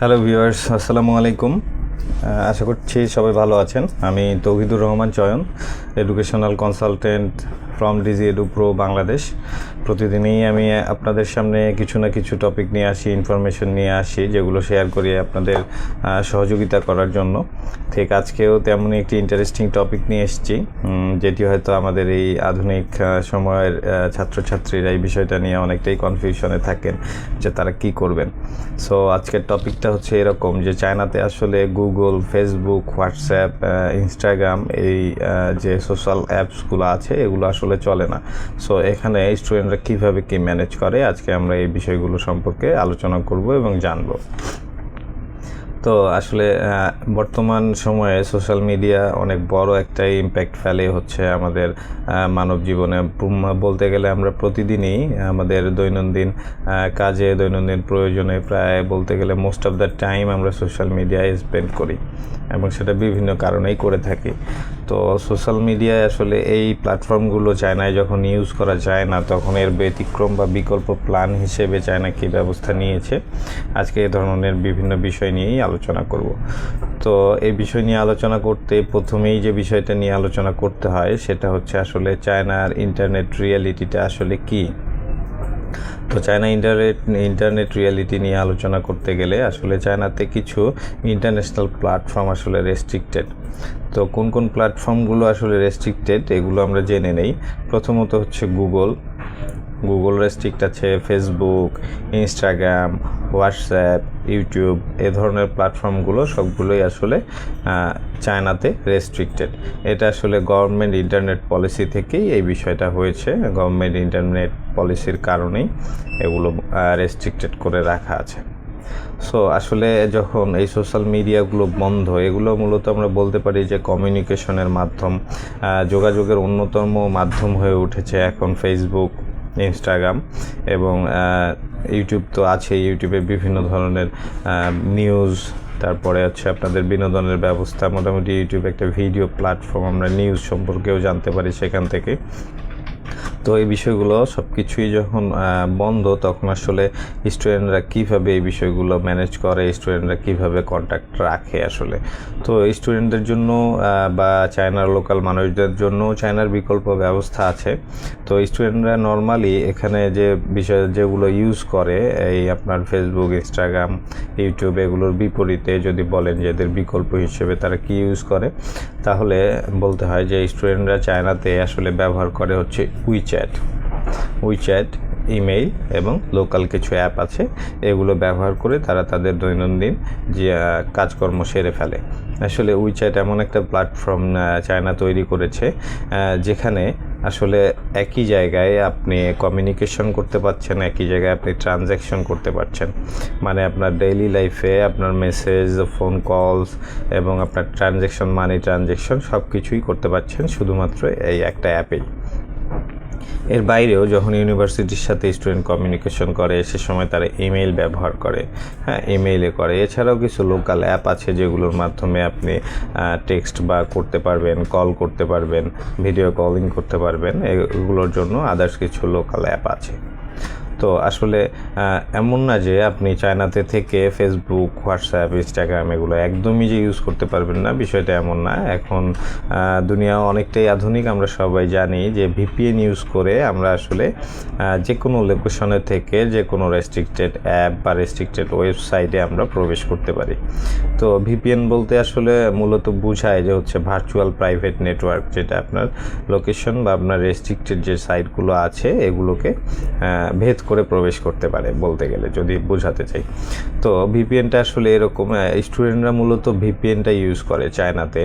Hello viewers, আসসালামু আলাইকুম। আশা করছি সবাই ভালো আছেন। আমি Touhidur Rahman Choyon, educational consultant from Digi Edu Pro Bangladesh. প্রতিদিনই আমি আপনাদের সামনে কিছু না কিছু টপিক নিয়ে আসি, ইনফরমেশন নিয়ে আসি, যেগুলো শেয়ার করি আপনাদের সহযোগিতা করার জন্য। ঠিক আজকেও তেমনই একটি ইন্টারেস্টিং টপিক নিয়ে এসেছি, যেটি হয়তো আমাদের এই আধুনিক সময়ের ছাত্রছাত্রীরা এই বিষয়টা নিয়ে অনেকটাই কনফিউশনে থাকেন যে তারা কি করবেন। সো আজকের টপিকটা হচ্ছে এরকম যে চায়নাতে আসলে গুগল, ফেসবুক, হোয়াটসঅ্যাপ, ইনস্টাগ্রাম এই যে সোশ্যাল অ্যাপসগুলো আছে এগুলো আসলে চলে না। সো এখানে স্টুডেন্টরা কীভাবে কী ম্যানেজ করে, আজকে আমরা এই বিষয়গুলো সম্পর্কে আলোচনা করব এবং জানব। তো আসলে বর্তমান সময়ে সোশ্যাল মিডিয়া অনেক বড় একটা ইম্প্যাক্ট ফেলে হচ্ছে আমাদের মানব জীবনে। বলতে গেলে আমরা প্রতিদিনই আমাদের দৈনন্দিন কাজে, দৈনন্দিন প্রয়োজনে প্রায় বলতে গেলে মোস্ট অফ দ্য টাইম আমরা সোশ্যাল মিডিয়ায় স্পেন্ড করি এবং সেটা বিভিন্ন কারণেই করে থাকি। তো সোশ্যাল মিডিয়ায় আসলে এই প্ল্যাটফর্মগুলো চায়নায় যখন ইউজ করা যায় না, তখন এর ব্যতিক্রম বা বিকল্প প্ল্যান হিসেবে চায়না কী ব্যবস্থা নিয়েছে, আজকে এই ধরনের বিভিন্ন বিষয় নিয়েই আলোচনা করব। তো এই বিষয় নিয়ে আলোচনা করতে প্রথমেই যে বিষয়টা নিয়ে আলোচনা করতে হয় সেটা হচ্ছে আসলে চায়নার ইন্টারনেট রিয়েলিটিটা আসলে কী। তো চায়না ইন্টারনেট রিয়েলিটি নিয়ে আলোচনা করতে গেলে আসলে চায়নাতে কিছু ইন্টারন্যাশনাল প্ল্যাটফর্ম আসলে রেস্ট্রিক্টেড। তো কোন কোন প্ল্যাটফর্মগুলো আসলে রেস্ট্রিক্টেড এগুলো আমরা জেনে নেই। প্রথমত হচ্ছে গুগল রেস্ট্রিক্ট আছে, ফেসবুক, ইনস্টাগ্রাম, হোয়াটসঅ্যাপ, ইউটিউব এ ধরনের প্ল্যাটফর্মগুলো সবগুলোই আসলে চায়নাতে রেস্ট্রিক্টেড। এটা আসলে গভর্নমেন্ট ইন্টারনেট পলিসি থেকেই এই বিষয়টা হয়েছে। গভর্নমেন্ট ইন্টারনেট পলিসির কারণেই এগুলো রেস্ট্রিক্টেড করে রাখা আছে। সো আসলে যখন এই সোশ্যাল মিডিয়াগুলো বন্ধ, এগুলো মূলত আমরা বলতে পারি যে কমিউনিকেশনের মাধ্যম, যোগাযোগের অন্যতম মাধ্যম হয়ে উঠেছে এখন ফেসবুক, ইনস্টাগ্রাম এবং ইউটিউব তো আছে। ইউটিউবে বিভিন্ন ধরনের নিউজ, তারপরে হচ্ছে আপনাদের বিনোদনের ব্যবস্থা। মোটামুটি ইউটিউব একটা ভিডিও প্ল্যাটফর্ম, আমরা নিউজ সম্পর্কেও জানতে পারি সেখান থেকে। তো এই বিষয়গুলো সব কিছুই যখন বন্ধ, তখন আসলে স্টুডেন্টরা কীভাবে এই বিষয়গুলো ম্যানেজ করে, স্টুডেন্টরা কীভাবে কন্ট্যাক্ট রাখে আসলে। তো স্টুডেন্টদের জন্য বা চায়নার লোকাল মানুষদের জন্য চায়নার বিকল্প ব্যবস্থা আছে। তো স্টুডেন্টরা নর্মালি এখানে যে বিষয় যেগুলো ইউজ করে, এই আপনার ফেসবুক, ইনস্টাগ্রাম, ইউটিউব এগুলোর বিপরীতে যদি বলেন যে এদের বিকল্প হিসেবে তারা কি ইউজ করে, তাহলে বলতে হয় যে স্টুডেন্টরা চায়নাতে আসলে ব্যবহার করে হচ্ছে উইচ্যাট, ইমেইল এবং লোকাল কিছু অ্যাপ আছে। এগুলো ব্যবহার করে তারা তাদের দৈনন্দিন যে কাজকর্ম সেরে ফেলে। আসলে উইচ্যাট এমন একটা প্ল্যাটফর্ম চায়না তৈরি করেছে যেখানে আসলে একই জায়গায় আপনি কমিউনিকেশন করতে পারছেন, একই জায়গায় আপনি ট্রানজ্যাকশন করতে পারছেন। মানে আপনার ডেইলি লাইফে আপনার মেসেজ, ফোন কলস এবং আপনার ট্রানজ্যাকশন, মানি ট্রানজ্যাকশন সব কিছুই করতে পারছেন শুধুমাত্র এই একটা অ্যাপেই। এর বাইরেও যখন ইউনিভার্সিটির সাথে স্টুডেন্ট কমিউনিকেশন করে সে সময় তারা ইমেইল ব্যবহার করে, ইমেইলে করে। এছাড়াও কিছু লোকাল অ্যাপ আছে যেগুলোর মাধ্যমে আপনি টেক্সট বা করতে পারবেন, কল করতে পারবেন, ভিডিও কলিং করতে পারবেন। এগুলোর জন্য আদার্স কিছু লোকাল অ্যাপ আছে। তো আসলে এমন না যে আপনি চায়নাতে থেকে ফেসবুক, হোয়াটসঅ্যাপ, ইনস্টাগ্রাম এগুলো একদমই যে ইউজ করতে পারবেন না, বিষয়টা এমন না। এখন দুনিয়া অনেকটাই আধুনিক, আমরা সবাই জানি যে ভিপিএন ইউজ করে আমরা আসলে যে কোনো লোকেশনের থেকে যে কোনো রেস্ট্রিক্টেড অ্যাপ বা রেস্ট্রিক্টেড ওয়েবসাইটে আমরা প্রবেশ করতে পারি। তো ভিপিএন বলতে আসলে মূলত বোঝায় যে হচ্ছে ভার্চুয়াল প্রাইভেট নেটওয়ার্ক, যেটা আপনার লোকেশন বা আপনার রেস্ট্রিক্টেড যে সাইটগুলো আছে এগুলোকে ভেদ করে প্রবেশ করতে পারে, বলতে গেলে যদি বোঝাতে চাই। তো ভিপিএনটা আসলে এরকম, স্টুডেন্টরা মূলত ভিপিএনটা ইউজ করে চায়নাতে।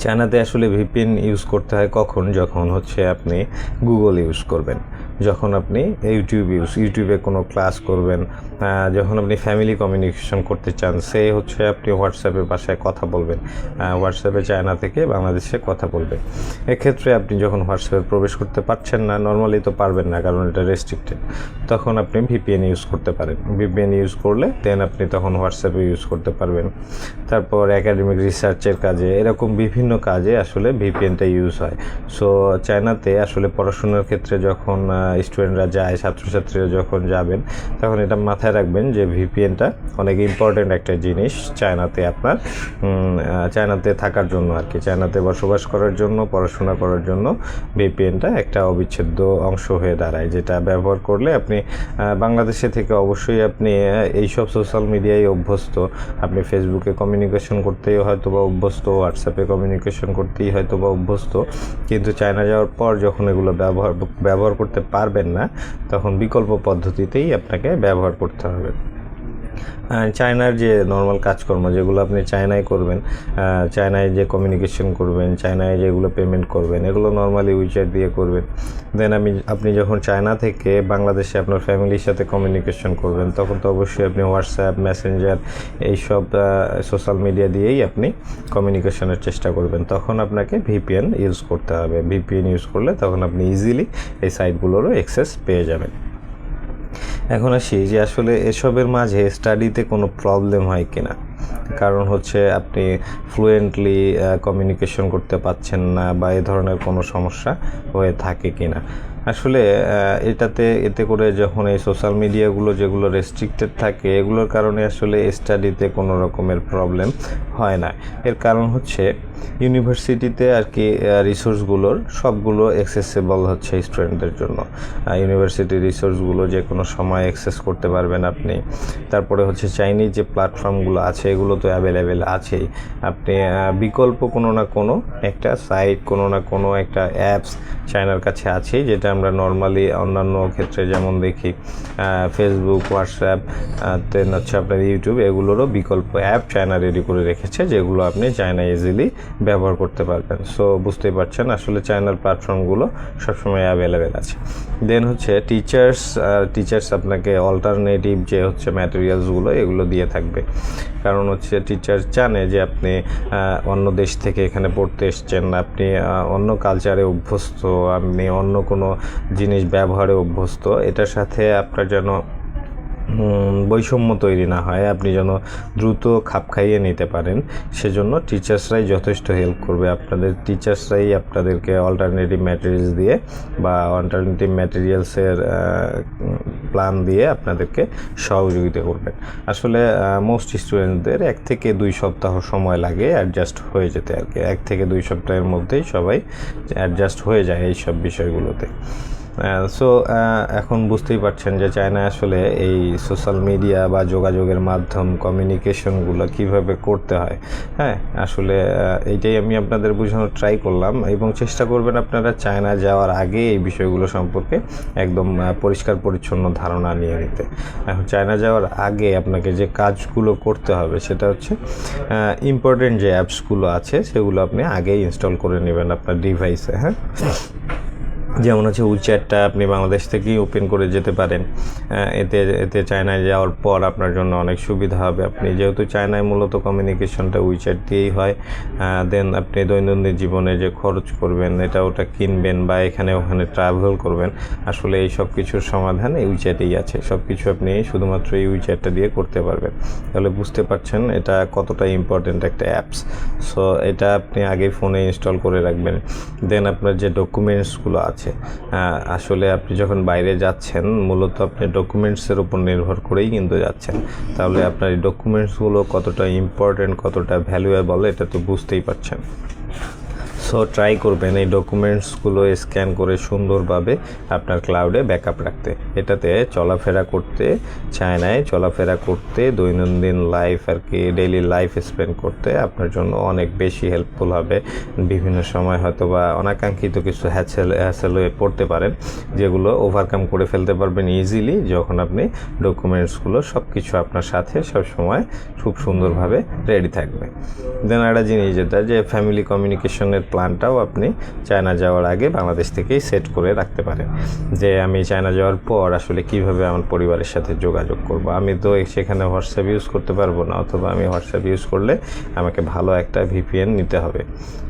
চায়নাতে আসলে ভিপিএন ইউজ করতে হয় কখন, যখন হচ্ছে আপনি গুগল ইউজ করবেন, যখন আপনি ইউটিউবে কোনো ক্লাস করবেন, যখন আপনি ফ্যামিলি কমিউনিকেশন করতে চান, সে হচ্ছে আপনি হোয়াটসঅ্যাপের ভাষায় কথা বলবেন, হোয়াটসঅ্যাপে চায়না থেকে বাংলাদেশে কথা বলবেন। এক্ষেত্রে আপনি যখন হোয়াটসঅ্যাপে প্রবেশ করতে পারছেন না, নর্মালি তো পারবেন না কারণ এটা রেস্ট্রিক্টেড, তখন আপনি ভিপিএন ইউজ করতে পারেন। ভিপিএন ইউজ করলে আপনি তখন হোয়াটসঅ্যাপে ইউজ করতে পারবেন। তারপর একাডেমিক রিসার্চের কাজে, এরকম বিভিন্ন কাজে আসলে ভিপিএনটা ইউজ হয়। সো চায়নাতে আসলে পড়াশোনার ক্ষেত্রে যখন স্টুডেন্টরা যায়, ছাত্রছাত্রীরা যখন যাবেন, তখন এটা মাথায় রাখবেন যে ভিপিএনটা অনেক ইম্পর্ট্যান্ট একটা জিনিস চায়নাতে, আপনার চায়নাতে থাকার জন্য আর কি, চায়নাতে বসবাস করার জন্য, পড়াশোনা করার জন্য ভিপিএনটা একটা অবিচ্ছেদ্য অংশ হয়ে দাঁড়ায়, যেটা ব্যবহার করলে আপনি বাংলাদেশে থেকে অবশ্যই আপনি এইসব সোশ্যাল মিডিয়ায় অভ্যস্ত, আপনি ফেসবুকে কমিউনিকেশন করতেই হয়তো বা অভ্যস্ত, হোয়াটসঅ্যাপে কমিউনিকেশন করতেই হয়তো বা অভ্যস্ত, কিন্তু চায়না যাওয়ার পর যখন এগুলো ব্যবহার করতে পারবেন না, তখন বিকল্প পদ্ধতিতেই আপনাকে ব্যবহার করতে হবে। চায়নার যে নর্মাল কাজকর্ম যেগুলো আপনি চায়নায় করবেন, চায়নায় যে কমিউনিকেশন করবেন, চায়নায় যেগুলো পেমেন্ট করবেন, এগুলো নর্মালি উইচ্যাট দিয়ে করবেন। দেন আপনি যখন চায়না থেকে বাংলাদেশে আপনার ফ্যামিলির সাথে কমিউনিকেশন করবেন, তখন তো অবশ্যই আপনি হোয়াটসঅ্যাপ, মেসেঞ্জার, এইসব সোশ্যাল মিডিয়া দিয়েই আপনি কমিউনিকেশনের চেষ্টা করবেন। তখন আপনাকে ভিপিএন ইউজ করতে হবে। ভিপিএন ইউজ করলে তখন আপনি ইজিলি এই সাইটগুলোরও অ্যাক্সেস পেয়ে যাবেন। এখন আসি যে আসলে এসবের মাঝে স্টাডিতে কোনো প্রবলেম হয় কিনা। কারণ হচ্ছে আপনি ফ্লুয়েন্টলি কমিউনিকেশন করতে পারছেন না, বা এই ধরনের কোনো সমস্যা হয়ে থাকে কিনা। আসলে এতে করে যখন এই সোশ্যাল মিডিয়াগুলো যেগুলো রেস্ট্রিক্টেড থাকে, এগুলোর কারণে আসলে স্টাডিতে কোনো রকমের প্রবলেম হয় না। এর কারণ হচ্ছে ইউনিভার্সিটিতে আর কি রিসোর্সগুলোর সবগুলো অ্যাক্সেসেবল হচ্ছে স্টুডেন্টদের জন্য। ইউনিভার্সিটির রিসোর্সগুলো যে কোনো সময় অ্যাক্সেস করতে পারবেন আপনি। তারপরে হচ্ছে চাইনিজ যে প্ল্যাটফর্মগুলো আছে, এগুলো তো অ্যাভেলেবেল আছেই। আপনি বিকল্প কোনো না কোনো একটা সাইট, কোনো না কোনো একটা অ্যাপস চায়নার কাছে আছেই, যেটা আমরা নর্মালি অন্যান্য ক্ষেত্রে যেমন দেখি ফেসবুক, হোয়াটসঅ্যাপ, দেন হচ্ছে আপনার ইউটিউব, এগুলোরও বিকল্প অ্যাপ চায়না রেডি করে রেখেছে, যেগুলো আপনি চায়না ইজিলি ব্যবহার করতে পারবেন। সো বুঝতেই পারছেন আসলে চায়নার প্ল্যাটফর্মগুলো সবসময় অ্যাভেলেবেল আছে। দেন হচ্ছে টিচার্স আপনাকে অল্টারনেটিভ যে হচ্ছে ম্যাটেরিয়ালসগুলো এগুলো দিয়ে থাকবে। কারণ হচ্ছে টিচার জানে যে আপনি অন্য দেশ থেকে এখানে পড়তে এসছেন, আপনি অন্য কালচারে অভ্যস্ত, আপনি অন্য কোনো জিনিস ব্যবহারে অভ্যস্ত। এটার সাথে আপনার যেন বৈষম্য তৈরি না হয়, আপনি যেন দ্রুত খাপ খাইয়ে নিতে পারেন, সেজন্য টিচার্সরাই যথেষ্ট হেল্প করবে। টিচার্সরাই আপনাদেরকে অল্টারনেটিভ ম্যাটেরিয়ালস দিয়ে বা অল্টারনেটিভ ম্যাটেরিয়ালসের প্ল্যান দিয়ে আপনাদেরকে সহযোগিতা করবেন। আসলে মোস্ট স্টুডেন্টদের 1 থেকে 2 সপ্তাহ সময় লাগে অ্যাডজাস্ট হয়ে যেতে আর কি। 1 থেকে 2 সপ্তাহের মধ্যেই সবাই অ্যাডজাস্ট হয়ে যায় এই সব বিষয়গুলোতে। সো এখন বুঝতেই পারছেন যে চায়না আসলে এই সোশ্যাল মিডিয়া বা যোগাযোগের মাধ্যম কমিউনিকেশনগুলো কিভাবে করতে হয়। হ্যাঁ, আসলে এইটাই আমি আপনাদের বোঝানোর ট্রাই করলাম, এবং চেষ্টা করবেন আপনারা চায়না যাওয়ার আগে এই বিষয়গুলো সম্পর্কে একদম পরিষ্কার পরিচ্ছন্ন ধারণা নিয়ে নিতে। এখন চায়না যাওয়ার আগে আপনাকে যে কাজগুলো করতে হবে সেটা হচ্ছে ইম্পর্টেন্ট যে অ্যাপসগুলো আছে সেগুলো আপনি আগেই ইনস্টল করে নেবেন আপনার ডিভাইসে। হ্যাঁ, যেমন হচ্ছে উইচ্যাটটা আপনি বাংলাদেশ থেকেই ওপেন করে যেতে পারেন। এতে চায়নায় যাওয়ার পর আপনার জন্য অনেক সুবিধা হবে। আপনি যেহেতু চায়নায় মূলত কমিউনিকেশনটা উইচ্যাট দিয়েই হয়, দেন আপনি দৈনন্দিন জীবনে যে খরচ করবেন, ওটা কিনবেন বা এখানে ওখানে ট্রাভেল করবেন, আসলে এই সব কিছুর সমাধান এই উইচ্যাটেই আছে। সব কিছু আপনি শুধুমাত্র এই উইচ্যাটটা দিয়ে করতে পারবেন। তাহলে বুঝতে পারছেন এটা কতটা ইম্পর্টেন্ট একটা অ্যাপস। সো এটা আপনি আগে ফোনে ইনস্টল করে রাখবেন। দেন আপনার যে ডকুমেন্টসগুলো আছে, আসলে আপনি যখন বাইরে যাচ্ছেন মূলত আপনি ডকুমেন্টসের উপর নির্ভর করেই কিন্তু যাচ্ছেন। তাহলে আপনার এই ডকুমেন্টসগুলো কতটা ইম্পর্টেন্ট, কতটা ভ্যালুয়েবল, এটা তো বুঝতেই পারছেন। সো ট্রাই করবেন এই ডকুমেন্টসগুলো স্ক্যান করে সুন্দরভাবে আপনার ক্লাউডে ব্যাকআপ রাখতে। এটাতে চায়নায় চলাফেরা করতে, দৈনন্দিন লাইফ আর কি, ডেইলি লাইফ স্পেন্ড করতে আপনার জন্য অনেক বেশি হেল্পফুল হবে। বিভিন্ন সময় হয়তো বা অনাকাঙ্ক্ষিত কিছু হ্যাসেল হয়ে পড়তে পারেন, যেগুলো ওভারকাম করে ফেলতে পারবেন ইজিলি যখন আপনি ডকুমেন্টসগুলো সব কিছু আপনার সাথে সবসময় খুব সুন্দরভাবে রেডি থাকবে। দেন একটা জিনিস যেটা যে ফ্যামিলি কমিউনিকেশনের প্ল্যানটাও আপনি চায়না যাওয়ার আগে বাংলাদেশ থেকেই সেট করে রাখতে পারেন, যে আমি চায়না যাওয়ার পর আসলে কিভাবে আমার পরিবারের সাথে যোগাযোগ করব। আমি তো সেখানে হোয়াটসঅ্যাপ ইউজ করতে পারবো না, অথবা আমি হোয়াটসঅ্যাপ ইউজ করলে আমাকে ভালো একটা ভিপিএন নিতে হবে।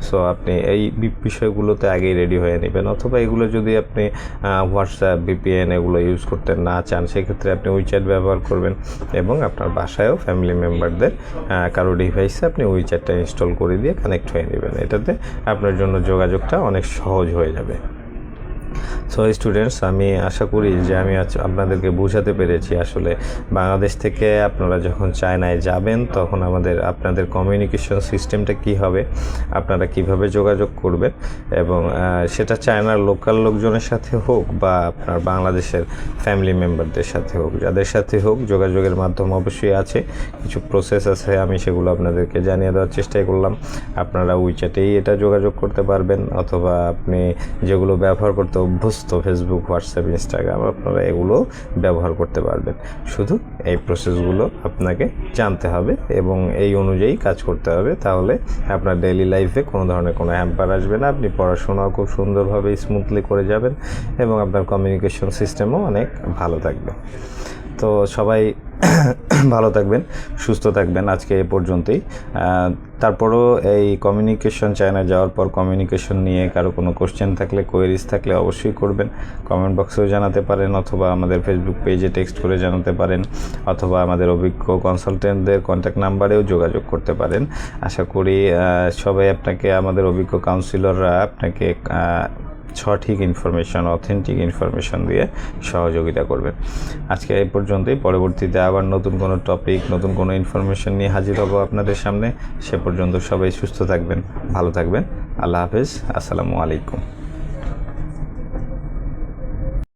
সো আপনি এই বিষয়গুলোতে আগেই রেডি হয়ে নেবেন, অথবা এগুলো যদি আপনি হোয়াটসঅ্যাপ, ভিপিএন এগুলো ইউজ করতে না চান, সেক্ষেত্রে আপনি উইচ্যাট ব্যবহার করবেন, এবং আপনার বাসায়ও ফ্যামিলি মেম্বারদের কারো ডিভাইসে আপনি উইচ্যাটটা ইনস্টল করে দিয়ে কানেক্ট হয়ে নেবেন। এটাতে আপনার জন্য যোগাযোগটা অনেক সহজ হয়ে যাবে। সো স্টুডেন্টস, আমি আশা করি যে আমি আপনাদেরকে বোঝাতে পেরেছি আসলে বাংলাদেশ থেকে আপনারা যখন চায়নায় যাবেন তখন আপনাদের কমিউনিকেশন সিস্টেমটা কী হবে, আপনারা কিভাবে যোগাযোগ করবেন, এবং সেটা চায়নার লোকাল লোকজনের সাথে হোক বা আপনার বাংলাদেশের ফ্যামিলি মেম্বারদের সাথে হোক, যাদের সাথে হোক যোগাযোগের মাধ্যম অবশ্যই আছে, কিছু প্রসেস আছে, আমি সেগুলো আপনাদেরকে জানিয়ে দেওয়ার চেষ্টাই করলাম। আপনারা উইচ্যাটেই এটা যোগাযোগ করতে পারবেন, অথবা আপনি যেগুলো ব্যবহার করতে অভ্যস্ত ফেসবুক, হোয়াটসঅ্যাপ, ইনস্টাগ্রাম, আপনারা এগুলো ব্যবহার করতে পারবেন। শুধু এই প্রসেসগুলো আপনাকে জানতে হবে এবং এই অনুযায়ী কাজ করতে হবে, তাহলে আপনার ডেইলি লাইফে কোনো ধরনের কোনো হ্যাম্পার আসবে না, আপনি পড়াশোনাও খুব সুন্দরভাবে স্মুথলি করে যাবেন এবং আপনার কমিউনিকেশন সিস্টেমও অনেক ভালো থাকবে। তো সবাই ভালো থাকবেন, সুস্থ থাকবেন। আজকে এ পর্যন্তই। তারপরও এই কমিউনিকেশন চায়না যাওয়ার পর কমিউনিকেশন নিয়ে কারো কোনো কোশ্চেন থাকলে, কোয়েরিজ থাকলে অবশ্যই করবেন, কমেন্ট বক্সেও জানাতে পারেন, অথবা আমাদের ফেসবুক পেজে টেক্সট করে জানাতে পারেন, অথবা আমাদের অভিজ্ঞ কনসালটেন্টদের কন্ট্যাক্ট নাম্বারেও যোগাযোগ করতে পারেন। আশা করি সবাই আমাদের অভিজ্ঞ কাউন্সিলররা আপনাকে সঠিক ইনফরমেশন, অথেন্টিক ইনফরমেশন দিয়ে সহযোগিতা করবেন। আজকে এই পর্যন্তই। পরবর্তীতে আবার নতুন কোনো টপিক, নতুন কোনো ইনফরমেশন নিয়ে হাজির হব আপনাদের সামনে। সে পর্যন্ত সবাই সুস্থ থাকবেন, ভালো থাকবেন। আল্লাহ হাফেজ, আসসালামু আলাইকুম।